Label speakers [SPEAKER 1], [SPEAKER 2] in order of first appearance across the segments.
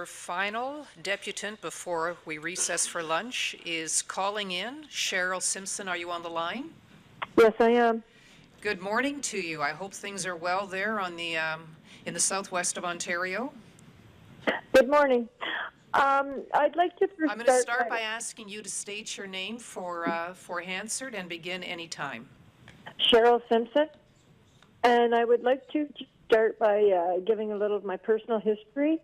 [SPEAKER 1] Our final deputant before we recess for lunch is calling in. Cheryl Simpson, are you on the line?
[SPEAKER 2] Yes, I am.
[SPEAKER 1] Good morning to you. I hope things are well there on the in the southwest of Ontario.
[SPEAKER 2] Good morning. I'd like to
[SPEAKER 1] I'm
[SPEAKER 2] first
[SPEAKER 1] going to
[SPEAKER 2] start
[SPEAKER 1] start by asking you to state your name for Hansard and begin any time.
[SPEAKER 2] Cheryl Simpson, and I would like to start by giving a little of my personal history.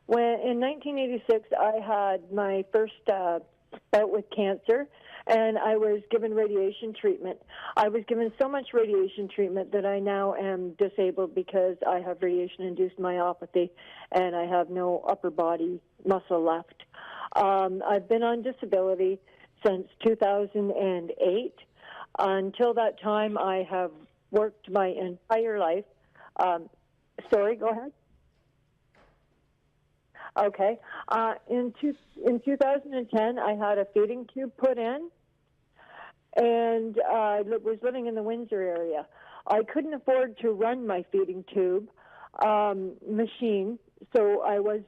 [SPEAKER 2] When in 1986, I had my first bout with cancer, and I was given radiation treatment. I was given so much radiation treatment that I now am disabled because I have radiation-induced myopathy, and I have no upper body muscle left. I've been on disability since 2008. Until that time, I have worked my entire life. Sorry, go ahead. Okay. In 2010, I had a feeding tube put in, and I was living in the Windsor area. I couldn't afford to run my feeding tube machine, so I was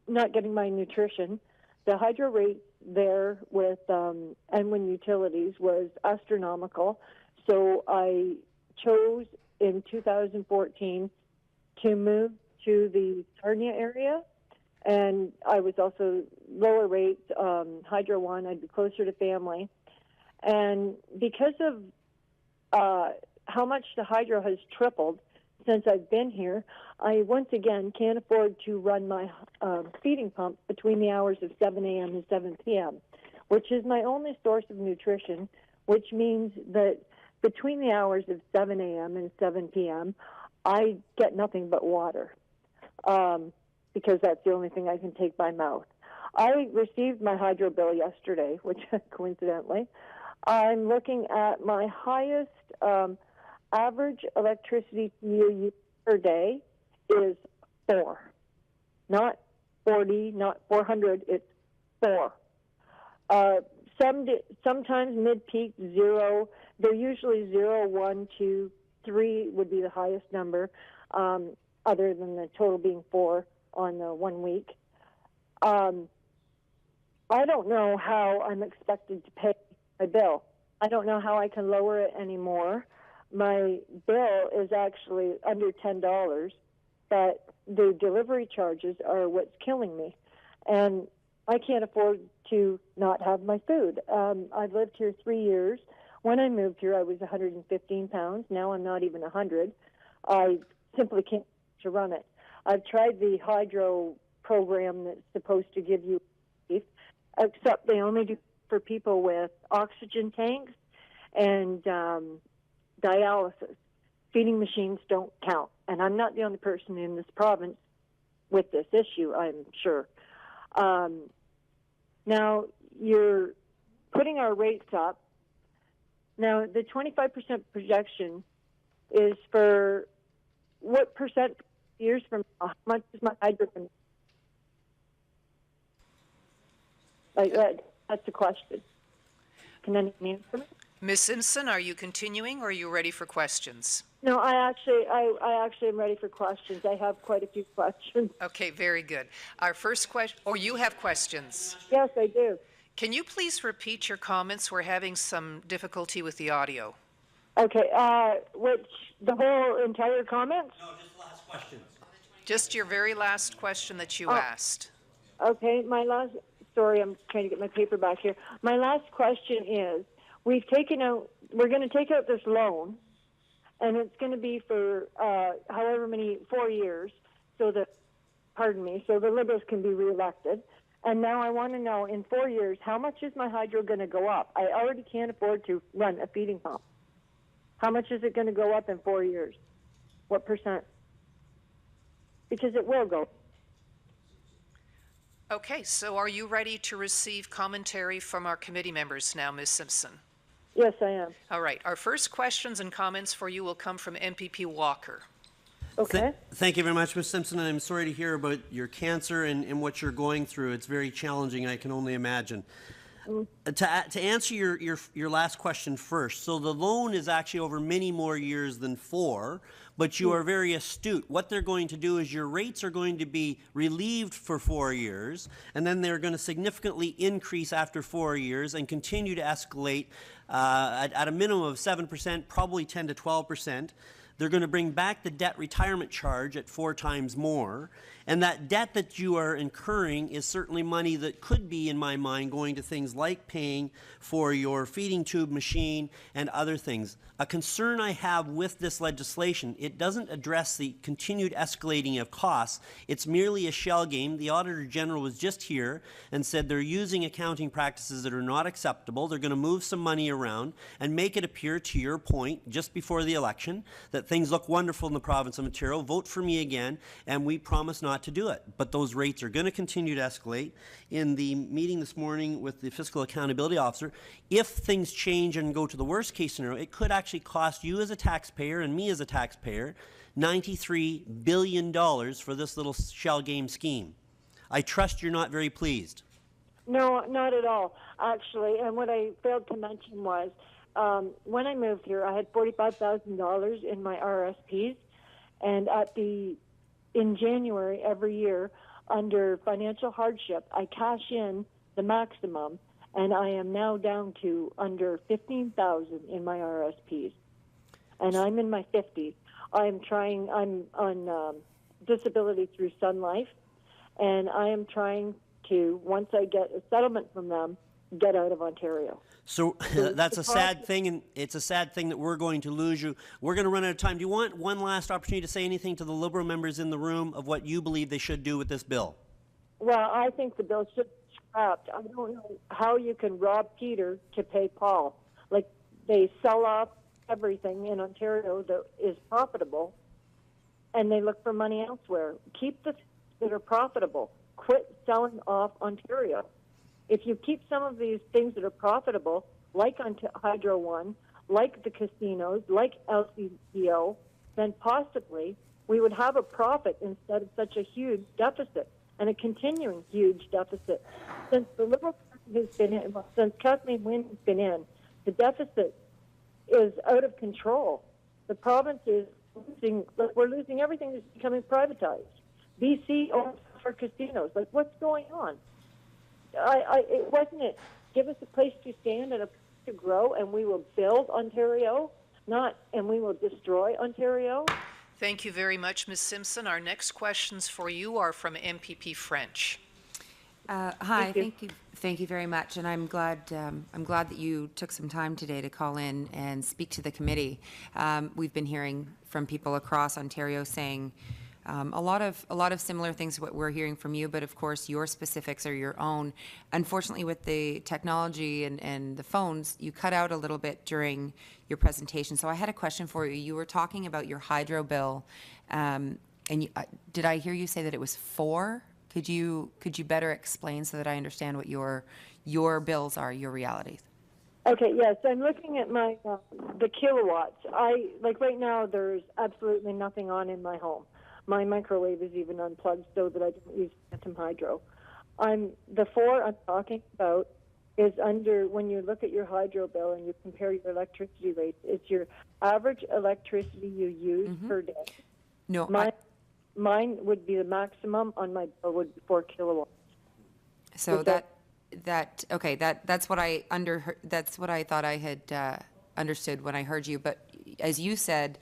[SPEAKER 2] not getting my nutrition. The hydro rate there with Enwin Utilities was astronomical, so I chose in 2014 to move to the Sarnia area. And I was also lower rates, Hydro One. I'd be closer to family. And because of how much the hydro has tripled since I've been here, I once again can't afford to run my feeding pump between the hours of 7 a.m. and 7 p.m., which is my only source of nutrition, which means that between the hours of 7 a.m. and 7 p.m., I get nothing but water. Because that's the only thing I can take by mouth. I received my hydro bill yesterday, which coincidentally, I'm looking at my highest average electricity use per day is 4. Not 40, not 400, it's 4. Sometimes mid-peak, 0. They're usually 0, 1, 2, 3 would be the highest number, other than the total being 4 on the 1 week. I don't know how I'm expected to pay my bill. I don't know how I can lower it anymore. My bill is actually under $10, but the delivery charges are what's killing me. And I can't afford to not have my food. I've lived here 3 years. When I moved here, I was 115 pounds. Now I'm not even 100. I simply can't to run it. I've tried the hydro program that's supposed to give you relief, except they only do for people with oxygen tanks and dialysis. Feeding machines don't count. And I'm not the only person in this province with this issue, I'm sure. Now, you're putting our rates up. Now, the 25% projection is for what percent years from now? How much is my hydro going to... That's the question. Can anyone answer me?
[SPEAKER 1] Ms. Simpson, are you continuing or are you ready for questions?
[SPEAKER 2] No, I actually am ready for questions. I have quite a few questions.
[SPEAKER 1] Okay, very good. Our first question, or you have questions?
[SPEAKER 2] Yes, I do.
[SPEAKER 1] Can you please repeat your comments? We're having some difficulty with the audio.
[SPEAKER 2] Okay, the whole entire comments?
[SPEAKER 3] No, just the last question.
[SPEAKER 1] Just your very last question that you asked.
[SPEAKER 2] Okay, sorry, I'm trying to get my paper back here. My last question is, we're going to take out this loan, and it's going to be for 4 years, so the Liberals can be reelected. And now I want to know, in 4 years, how much is my hydro going to go up? I already can't afford to run a feeding pump. How much is it going to go up in 4 years? What percent? Because it will go.
[SPEAKER 1] Okay, so are you ready to receive commentary from our committee members now, Ms. Simpson?
[SPEAKER 2] Yes, I am.
[SPEAKER 1] All right, our first questions and comments for you will come from MPP Walker.
[SPEAKER 2] Okay.
[SPEAKER 3] Thank you very much, Ms. Simpson, and I'm sorry to hear about your cancer and what you're going through. It's very challenging, I can only imagine. To answer your last question first, so the loan is actually over many more years than 4, but you are very astute. What they're going to do is your rates are going to be relieved for 4 years, and then they're going to significantly increase after 4 years and continue to escalate at a minimum of 7%, probably 10 to 12%. They're going to bring back the debt retirement charge at 4 times more. And that debt that you are incurring is certainly money that could be, in my mind, going to things like paying for your feeding tube machine and other things. A concern I have with this legislation, it doesn't address the continued escalating of costs. It's merely a shell game. The Auditor General was just here and said they're using accounting practices that are not acceptable. They're going to move some money around and make it appear, to your point, just before the election, that things look wonderful in the province of Ontario. Vote for me again, and we promise not to do it. But those rates are going to continue to escalate. In the meeting this morning with the Fiscal Accountability Officer, if things change and go to the worst case scenario, it could actually cost you as a taxpayer and me as a taxpayer $93 billion for this little shell game scheme. I trust you're not very pleased.
[SPEAKER 2] No, not at all, actually. And what I failed to mention was when I moved here, I had $45,000 in my RSPs, and in January every year, under financial hardship, I cash in the maximum, and I am now down to under $15,000 in my RSPs, and I'm in my 50s. I'm on disability through Sun Life, and I am trying to, once I get a settlement from them, get out of Ontario.
[SPEAKER 3] So that's a sad thing, and it's a sad thing that we're going to lose you. We're going to run out of time. Do you want one last opportunity to say anything to the Liberal members in the room of what you believe they should do with this bill?
[SPEAKER 2] Well, I think the bill should be scrapped. I don't know how you can rob Peter to pay Paul. Like, they sell off everything in Ontario that is profitable, and they look for money elsewhere. Keep the things that are profitable. Quit selling off Ontario. If you keep some of these things that are profitable, like Hydro One, like the casinos, like LCBO, then possibly we would have a profit instead of such a huge deficit and a continuing huge deficit. Since the Liberal Party has been in, since Kathleen Wynne has been in, the deficit is out of control. The province is losing, we're losing everything that's becoming privatized. BC owns our casinos. Like, what's going on? It wasn't it. Give us a place to stand and a place to grow, and we will build Ontario, and we will destroy Ontario.
[SPEAKER 1] Thank you very much, Ms. Simpson. Our next questions for you are from MPP French.
[SPEAKER 4] Hi, thank you very much, and I'm glad that you took some time today to call in and speak to the committee. We've been hearing from people across Ontario saying a lot of similar things to what we're hearing from you, but of course your specifics are your own. Unfortunately, with the technology and the phones, you cut out a little bit during your presentation. So I had a question for you. You were talking about your hydro bill, and did I hear you say that it was 4? Could you better explain so that I understand what your bills are, your realities?
[SPEAKER 2] Okay, yes, I'm looking at my the kilowatts. Right now there's absolutely nothing on in my home. My microwave is even unplugged so that I don't use phantom hydro. The 4 I'm talking about is under, when you look at your hydro bill and you compare your electricity rates, it's your average electricity you use per day.
[SPEAKER 4] No,
[SPEAKER 2] mine would be the maximum on my bill would be 4 kilowatts.
[SPEAKER 4] So that's what I that's what I thought I had understood when I heard you. But as you said,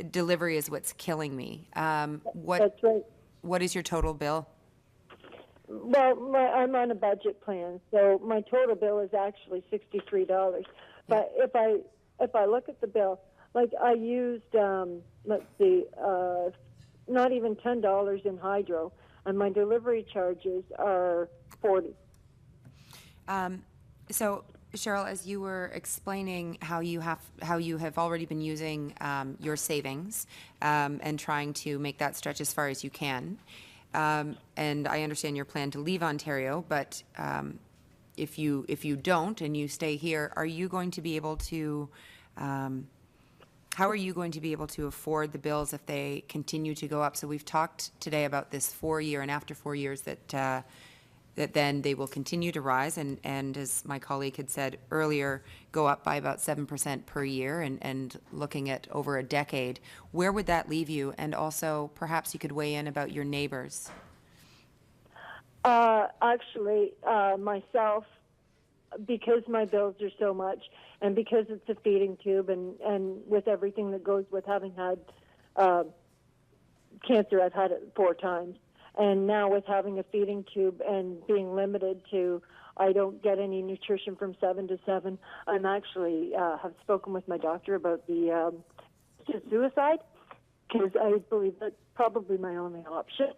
[SPEAKER 4] delivery is what's killing me.
[SPEAKER 2] That's right.
[SPEAKER 4] What is your total bill?
[SPEAKER 2] Well, I'm on a budget plan, so my total bill is actually $63. But if I look at the bill, like I used, let's see, not even $10 in hydro, and my delivery charges are $40.
[SPEAKER 4] So, Cheryl, as you were explaining how you have already been using your savings and trying to make that stretch as far as you can, and I understand your plan to leave Ontario, but if you don't and you stay here, are you going to be able to? How are you going to be able to afford the bills if they continue to go up? So we've talked today about this 4 year, and after 4 years that that then they will continue to rise and as my colleague had said earlier, go up by about 7% per year and looking at over a decade. Where would that leave you? And also, perhaps you could weigh in about your neighbors.
[SPEAKER 2] Actually, myself, because my bills are so much and because it's a feeding tube and with everything that goes with having had cancer, I've had it 4 times. And now with having a feeding tube and being limited to, I don't get any nutrition from 7 to 7. I'm actually have spoken with my doctor about the suicide because I believe that's probably my only option.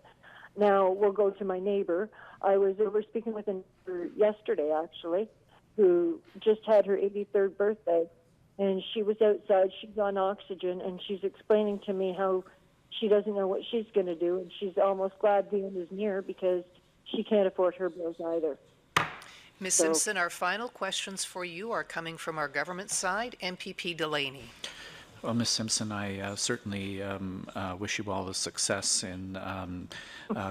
[SPEAKER 2] Now we'll go to my neighbor. I was over speaking with a neighbor yesterday, actually, who just had her 83rd birthday, and she was outside. She's on oxygen, and she's explaining to me how she doesn't know what she's going to do, and she's almost glad the end is near because she can't afford her bills either.
[SPEAKER 1] Ms. Simpson, our final questions for you are coming from our government side. MPP Delaney.
[SPEAKER 5] Well, Ms. Simpson, I certainly wish you all the success in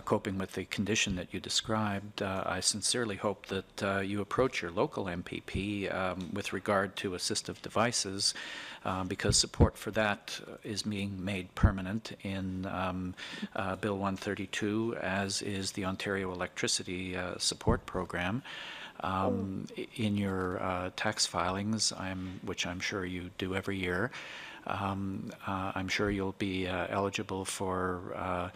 [SPEAKER 5] coping with the condition that you described. I sincerely hope that you approach your local MPP with regard to assistive devices, because support for that is being made permanent in Bill 132, as is the Ontario Electricity Support Program. In your tax filings, which I'm sure you do every year, I'm sure you'll be eligible for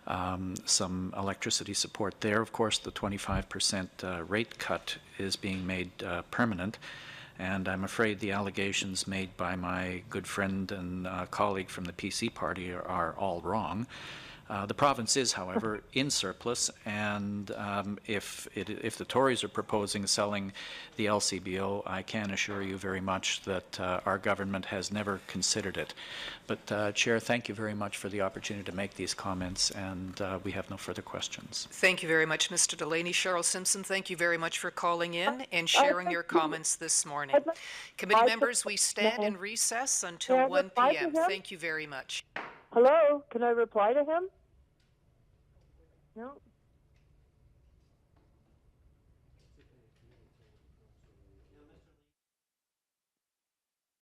[SPEAKER 5] some electricity support there. Of course, the 25% rate cut is being made permanent, and I'm afraid the allegations made by my good friend and colleague from the PC party are all wrong. The province is, however, in surplus, and if the Tories are proposing selling the LCBO, I can assure you very much that our government has never considered it. But, Chair, thank you very much for the opportunity to make these comments, and we have no further questions.
[SPEAKER 1] Thank you very much, Mr. Delaney. Cheryl Simpson, thank you very much for calling in and sharing your comments this morning. Committee members, we stand in recess until 1 p.m. Thank you very much.
[SPEAKER 2] Hello, can I reply to him? No.